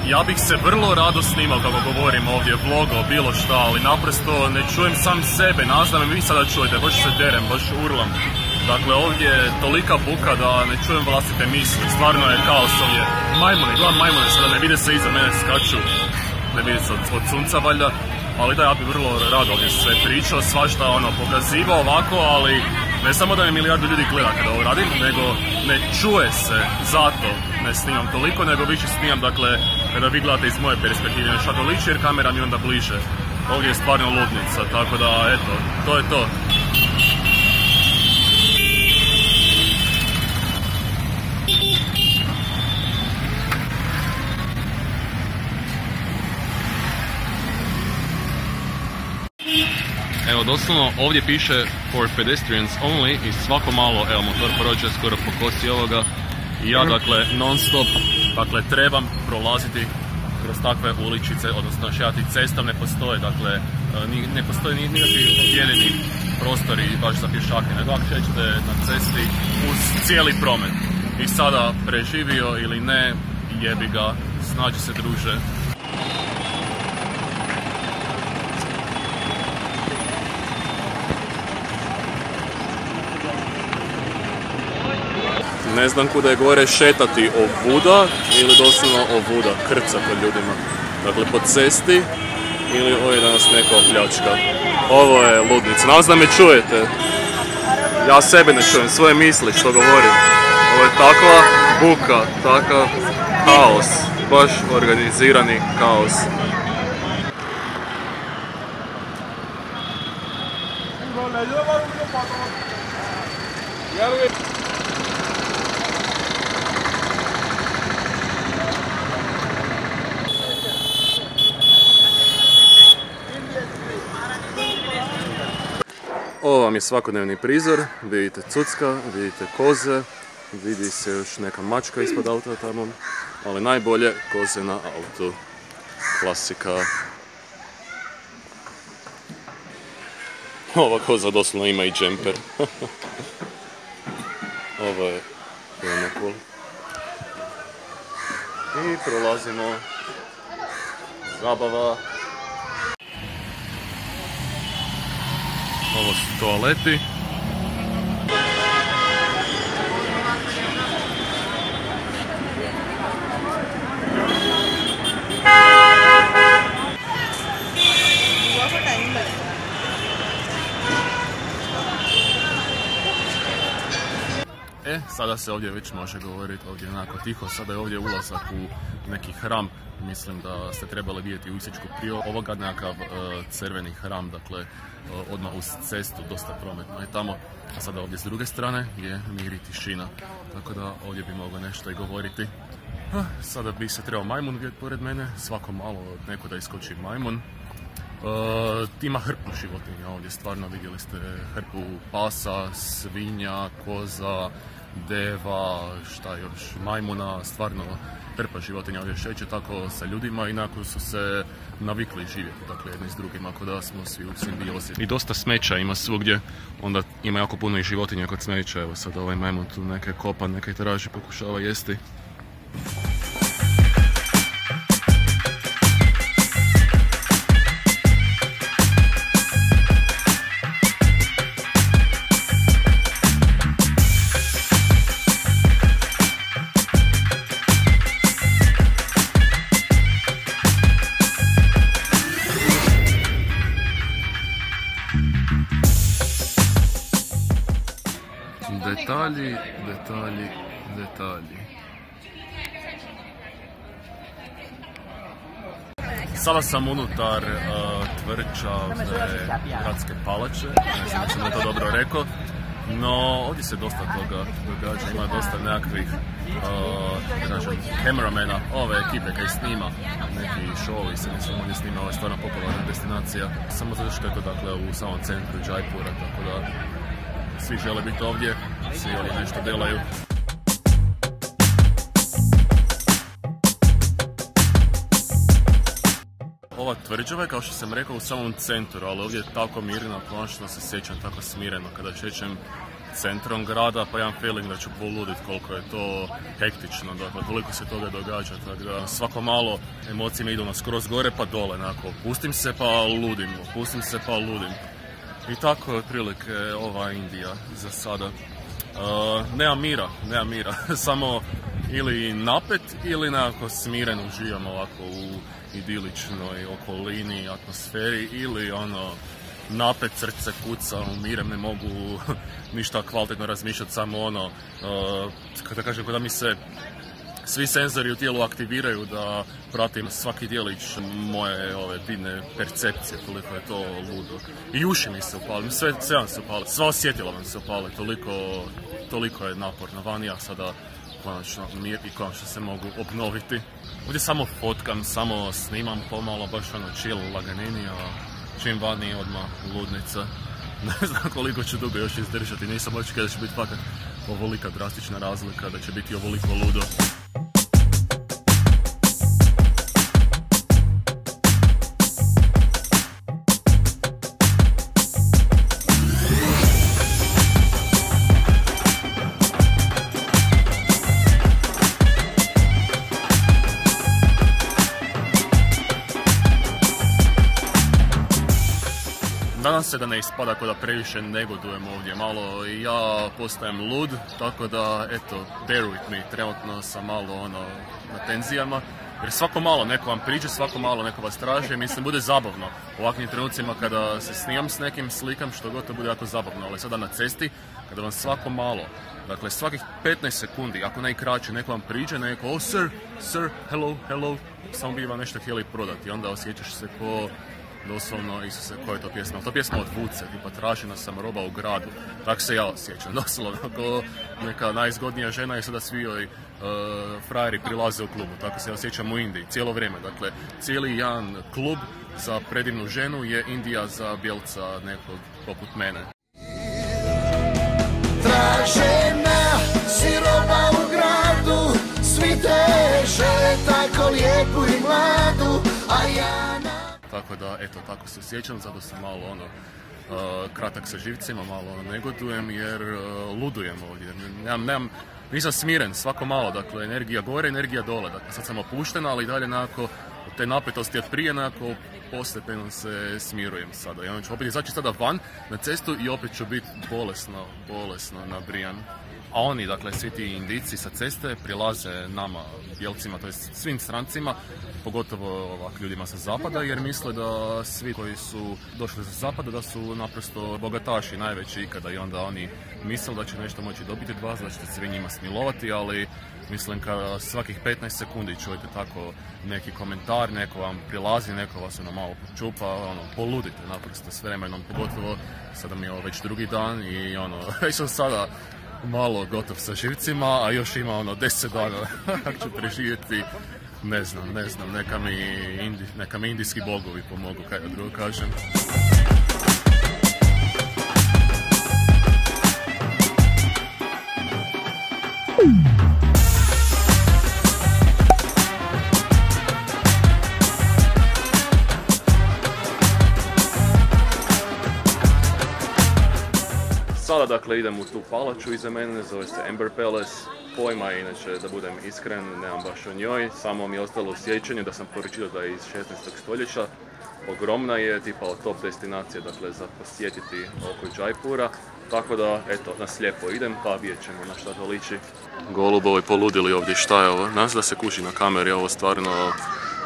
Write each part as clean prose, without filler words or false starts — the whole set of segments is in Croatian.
Ja bih se vrlo rado snimao, kako govorim ovdje, vlogao, bilo šta, ali naprosto ne čujem sam sebe, ne znam vi sada čujete, baš se derem, baš urlam. Dakle, ovdje je tolika buka da ne čujem vlastite misli, stvarno je kaos ovdje. Majmune, gledam majmune, sada ne vide se iza mene, skaču, ne vide se od sunca valjda. Ali da, ja bih vrlo rado ovdje sve pričao, svašta pokazivao ovako, ali ne samo da me milijardu ljudi gleda kada ovo radim, nego ne čuje se, zato ne snimam toliko, nego više snimam, dakle, kada vi gledate iz moje perspektive, nešto to liči jer kamera mi onda bliže. Ovdje je stvarno ludnica, tako da, eto, to je to. Evo, doslovno ovdje piše for pedestrians only i svako malo, evo, motor prođe skoro po kosi ovoga i ja, dakle, non stop, dakle, trebam prolaziti kroz takve uličice, odnosno šetati cestom, ne postoje, dakle, ne postoje nikakvi odjeleni prostori baš za pješake, nego ako šećete na cesti uz cijeli promet. I sada preživio ili ne, jebi ga, snađi se druže. Ne znam kuda je gore šetati ovuda ili doslovno ovuda, krca kod ljudima. Dakle, po cesti ili ovdje da nas neko opljačka. Ovo je ludnica. Nadam se da me čujete. Ja sebe ne čujem, svoje misli što govorim. Ovo je takva buka, takav kaos. Baš organizirani kaos. Ovo vam je svakodnevni prizor, vidite cucka, vidite koze, vidi se još neka mačka ispod auta tamo, ali najbolje koze na autu, klasika. Ova koza doslovno ima i džemper. Ovo je cool. I prolazimo, zabava. Ovo su toaleti. Sada se ovdje već može govoriti, ovdje je onako tiho, sada je ovdje ulazak u neki hram, mislim da ste trebali vidjeti u Isičku prije ovoga, nekakav crveni hram, dakle odmah uz cestu, dosta prometno je tamo, a sada ovdje s druge strane je mir i tišina, tako da ovdje bi moglo nešto i govoriti. Sada bi se trebao majmun vidjeti pored mene, svako malo neko da iskoči majmun. Ima hrpu životinja ovdje, stvarno vidjeli ste hrpu pasa, svinja, koza, deva, šta još, majmuna, stvarno hrpa životinja ovdje šeće, tako sa ljudima, inako su se navikli živjeti, dakle, jedni s drugima, ako da smo svi u simbiozi. I dosta smeća ima svugdje, onda ima jako puno i životinja kod smeća, evo sad ovaj majmun tu neke kopa, neke traži, pokušava jesti. Detalji, detalji, detalji. Sada sam unutar tvrđave Gradske palače, ne znam da sam to dobro rekao, no ovdje se dosta toga događa, ima dosta nekakvih kameramena, ove ekipe koji snima neki show i se mislim ovdje snima, ovo je stvarno popularna destinacija, samo zato što je to, dakle, u samom centru Jaipura, tako da svi žele biti ovdje, svi ovdje nešto delaju. Ova tvrđava je, kao što sam rekao, u samom centru, ali ovdje je tako mirno, konačno se sjećam tako smireno kada šećem centrom grada, pa imam feeling da ću poluditi koliko je to hektično, dakle toliko se toga događa, tako da svako malo emocije mi idu na skroz gore pa dole, onako, pustim se pa ludim, pustim se pa ludim. I tako je otprilike ova Indija za sada. Nema mira, samo ili napet ili nekako smiren uživam ovako u idiličnoj okolini, atmosferi, ili ono napet, srce kuca, umirem, ne mogu ništa kvalitetno razmišljati, samo ono, kada kažem, kada mi se svi senzori u tijelu aktiviraju da pratim svaki dijelić moje vidne percepcije, toliko je to ludo. I uši mi se upali, sve vam se upali, sva osjetila vam se upali, toliko je naporno vani, ja sada konačno mir i konačno se mogu obnoviti. Ovdje samo fotkam, samo snimam pomalo, baš ono chill, laganini, a čim vani odmah ludnica. Ne znam koliko ću dugo još izdržati, nisam očekao da će biti fakat ovolika drastična razlika, da će biti ovoliko ludo. Nadam se da ne ispada kao da previše negodujem ovdje, malo i ja postajem lud, tako da, eto, bear with me, trenutno sam malo na tenzijama, jer svako malo neko vam priđe, svako malo neko vas traži, mislim, bude zabavno u ovakvim trenucima kada se snimam s nekim, slikam, što god to bude jako zabavno, ali sada na cesti, kada vam svako malo, dakle, svakih 15 sekundi, ako ne i kraće, neko vam priđe, neko, oh sir, hello, samo bi vam nešto htjeli prodati, onda osjećaš se ko doslovno, Isuse, koja je to pjesma? To pjesma od Vuce, tipa tražena sam roba u gradu. Tako se ja osjećam, doslovno, kao neka najzgodnija žena i sada svi joj frajeri prilaze u klubu. Tako se ja osjećam u Indiji, cijelo vrijeme. Dakle, cijeli jedan klub za predivnu ženu je Indija za bijelca nekog poput mene. Tražena si roba u gradu, svi te žele tako lijepu i mladu, a ja tako da, eto, tako se osjećam, zato sam malo kratak sa živcima, malo negodujem jer ludujem ovdje. Nisam smiren, svako malo, dakle, energija gore, energija dole, dakle, sad sam opušten, ali dalje nekako te napetosti od prije nekako postepeno se smirujem sada. I onda ću opet izaći sada van na cestu i opet ću biti bolesno nabrijan. A oni, dakle, svi ti Indijci sa ceste prilaze nama, bijelcima, to jest svim strancima, pogotovo ljudima sa zapada, jer misle da svi koji su došli sa zapada da su naprosto bogataši, najveći ikada, i onda oni misle da će nešto moći dobiti od vas, da ćete svi njima smilovati, ali mislim kada svakih 15 sekundi čujete tako neki komentar, neko vam prilazi, neko vas malo počupa, poludite naprosto s vremenom, pogotovo sada mi je već drugi dan i već sam sada malo gotov sa živcima, a još ima 10 dana kako ću preživjeti, ne znam, neka mi indijski bogovi pomogu, kaj da drugo kažem. Sada, dakle, idem u tu palaču iza mene, zove se Amber Palace. Pojma, inače, da budem iskren, nemam baš o njoj, samo mi je ostalo sjećanje da sam pročitao da je iz 16. stoljeća. Ogromna je, tipa top destinacija, dakle, za posjetiti oko Jaipura. Tako da, eto, na slijepo idem, pa vidjet ćemo na šta to liči. Golubovi poludili ovdje, šta je ovo? Nas da se kuži na kameri, ovo stvarno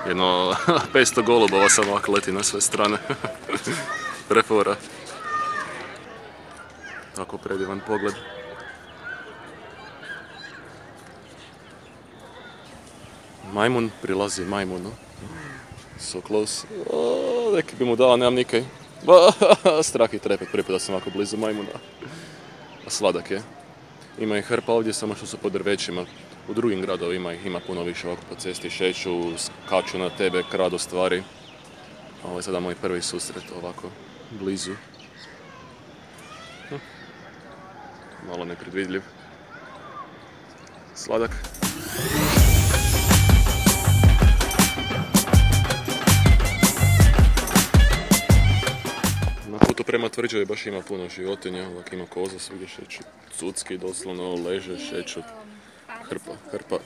jedno 500 golubova samo ovako leti na sve strane. Prefora. Tako predivan pogled. Majmun prilazi majmunu. So close. Neki bi mu dao, nemam nikaj. Strah i trepet, prvi put da sam ovako blizu majmuna. A sladak je. Ima ih hrpa ovdje, samo što su po drvećima. U drugim gradovima ih ima puno više, ovako po cesti šeću, skaču na tebe, kradu stvari. Ovo je sada moj prvi susret ovako blizu. Malo nepredvidljiv. Sladak. Na putu prema tvrđavi baš ima puno životinja, ovak ima koza, svugdje šeću, cucki doslovno leže, šeću, hrpa.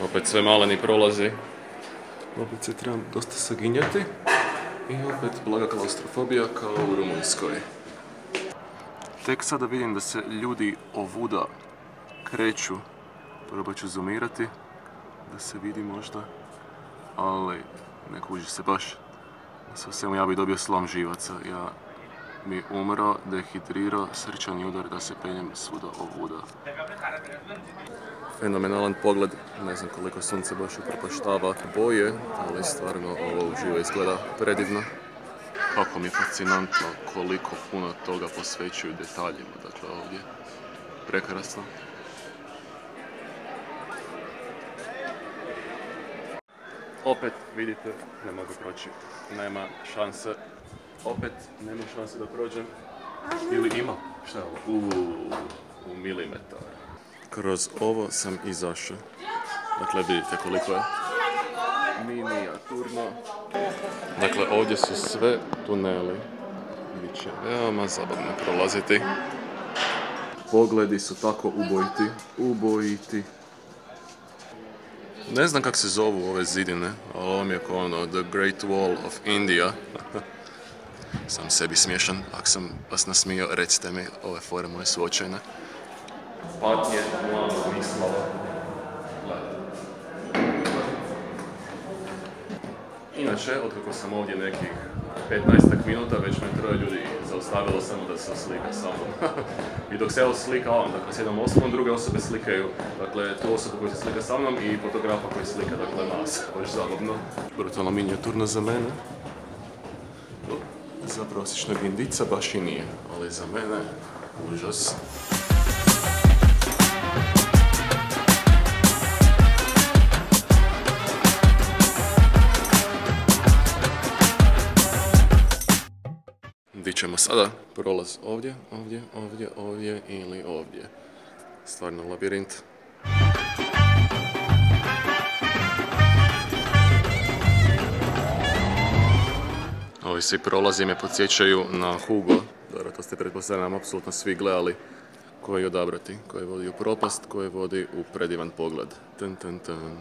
Opet sve maleni prolazi. Opet se trebam dosta saginjati. I opet blaga klaustrofobija kao u Rumunjskoj. Tek sada vidim da se ljudi ovuda kreću. Probat ću zoomirati da se vidi možda. Ali ne kuži se baš. Sa svemu ja bi dobio slom živaca. Ja bi umro, dehidrirao, srčani udar da se penjem svuda ovuda. Fenomenalan pogled, ne znam koliko sunce baš upropaštava boje, ali stvarno ovo uživo izgleda predivno. Kako mi je fascinantno koliko puno toga posvećuju detaljima, dakle ovdje. Prekrasno. Opet, vidite, ne mogu proći. Nema šanse. Opet, nema šanse da prođem. Ili ima? Šta je ovo? U milimetar. Kroz ovo sam izašao. Dakle, vidite koliko je minijaturno. Dakle, ovdje su sve tuneli. Biće veoma zabavno prolaziti. Pogledi su tako ubojiti. Ne znam kako se zovu ove zidine, ali ovo mi je kao ono The Great Wall of India. Sam sebi smiješan, ako sam vas nasmio, recite mi, ove fore moje su očajne. Patnje, mlano, mislava. Inače, otkako sam ovdje nekih 15 minuta, već me troje ljudi zaustavilo samo da se slika sa mnom. I dok se ja slikavam, dakle s jednom osobom, druge osobe slikaju, dakle tu osobu koja se slika sa mnom i fotografa koji slika, dakle nas. Baš zabavno. Brutalno minijaturno za mene. Za prosječnog indica baš i nije, ali za mene užas. Di ćemo sada? Prolaz ovdje ili ovdje. Stvarno labirint. Ovi svi prolazi me podsjećaju na Hugo. Dobro, to ste pretpostavljam apsolutno svi gledali. Koji odabrati? Koji vodi u propast, koji vodi u predivan pogled. Tan, tan, tan.